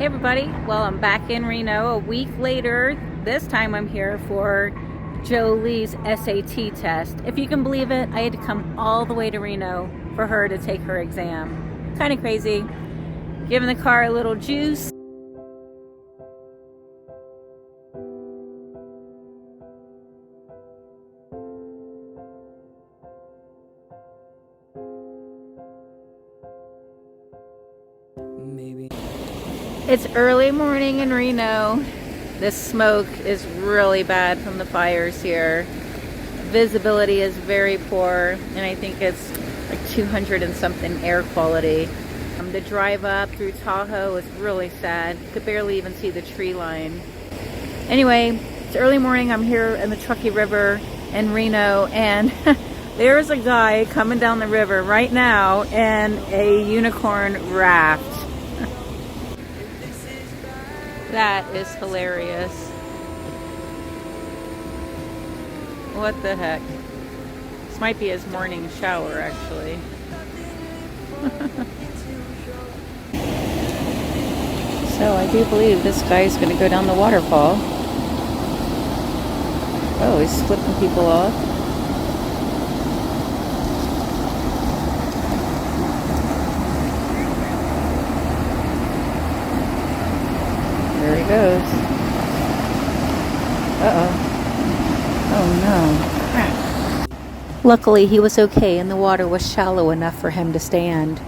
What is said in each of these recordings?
Hey everybody, well I'm back in Reno a week later. This time I'm here for Jolie's SAT test. If you can believe it, I had to come all the way to Reno for her to take her exam. Kind of crazy. Giving the car a little juice. Maybe. It's early morning in Reno. This smoke is really bad from the fires here. Visibility is very poor, and I think it's like 200 and something air quality. The drive up through Tahoe is really sad. You could barely even see the tree line. Anyway, it's early morning. I'm here in the Truckee River in Reno, and there's a guy coming down the river right now in a unicorn raft. That is hilarious. What the heck? This might be his morning shower, actually. So I do believe this guy's going to go down the waterfall. Oh, he's flipping people off. There he goes. Uh-oh. Oh no. Crap. Luckily he was okay and the water was shallow enough for him to stand.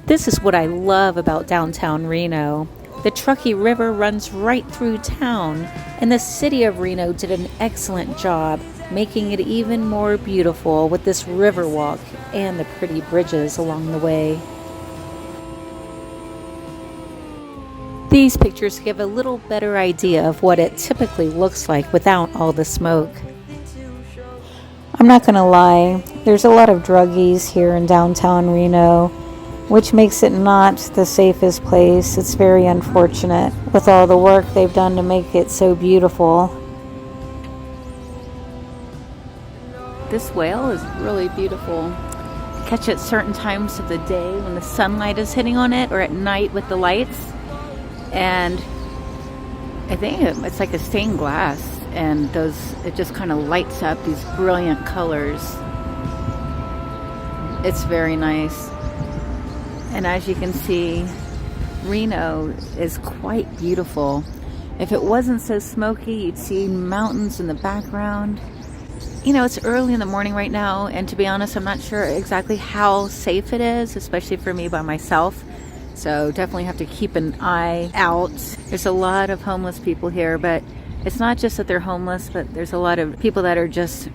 This is what I love about downtown Reno. The Truckee River runs right through town, and the city of Reno did an excellent job making it even more beautiful with this river walk and the pretty bridges along the way. These pictures give a little better idea of what it typically looks like without all the smoke. I'm not gonna lie, there's a lot of druggies here in downtown Reno, which makes it not the safest place. It's very unfortunate with all the work they've done to make it so beautiful. This whale is really beautiful. Catch it certain times of the day when the sunlight is hitting on it, or at night with the lights. And I think it's like a stained glass, and it just kind of lights up these brilliant colors. It's very nice. And as you can see, Reno is quite beautiful. If it wasn't so smoky, you'd see mountains in the background. You know, it's early in the morning right now, and to be honest, I'm not sure exactly how safe it is, especially for me by myself. So definitely have to keep an eye out. There's a lot of homeless people here, but it's not just that they're homeless, but there's a lot of people that are just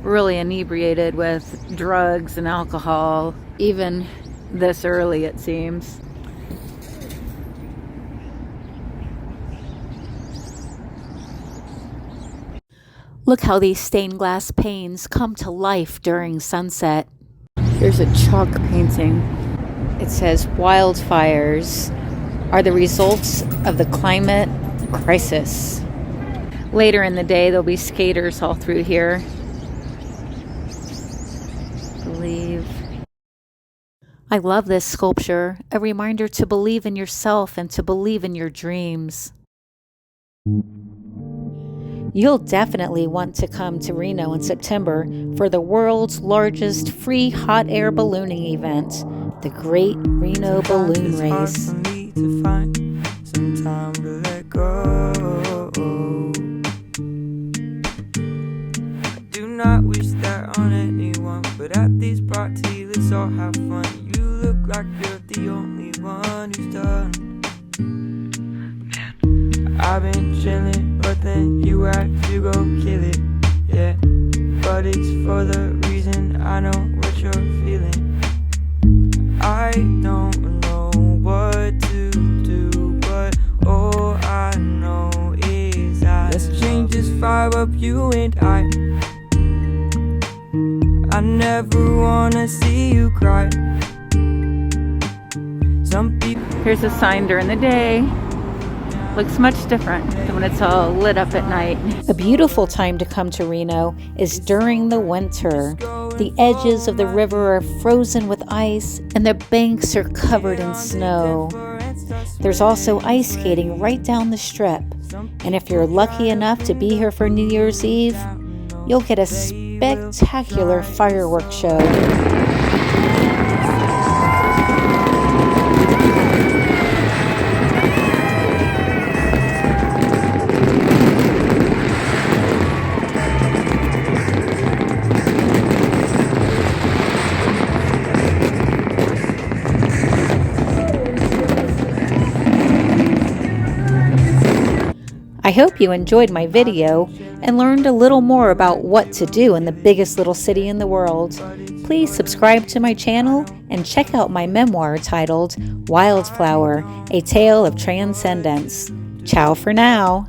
really inebriated with drugs and alcohol, even this early, it seems. Look how these stained glass panes come to life during sunset. Here's a chalk painting. It says, "Wildfires are the results of the climate crisis." Later in the day, there'll be skaters all through here, I believe. I love this sculpture, a reminder to believe in yourself and to believe in your dreams. You'll definitely want to come to Reno in September for the world's largest free hot air ballooning event, the Great Reno Balloon Race. I do not wish that on anyone, but at these parties, let's all have fun. You look like you're the only one who's done. I've been chilling, but then you have to go kill it, yeah. But it's for the reason I know what you're feeling. I don't know what to do, but all I know is let's change this vibe up, you and I never wanna see you cry. Some people. Here's a sign during the day. Looks much different than when it's all lit up at night. A beautiful time to come to Reno is during the winter. The edges of the river are frozen with ice and the banks are covered in snow. There's also ice skating right down the strip. And if you're lucky enough to be here for New Year's Eve, you'll get a spectacular fireworks show. I hope you enjoyed my video and learned a little more about what to do in the biggest little city in the world. Please subscribe to my channel and check out my memoir titled Wildflower, A Tale of Transcendence. Ciao for now.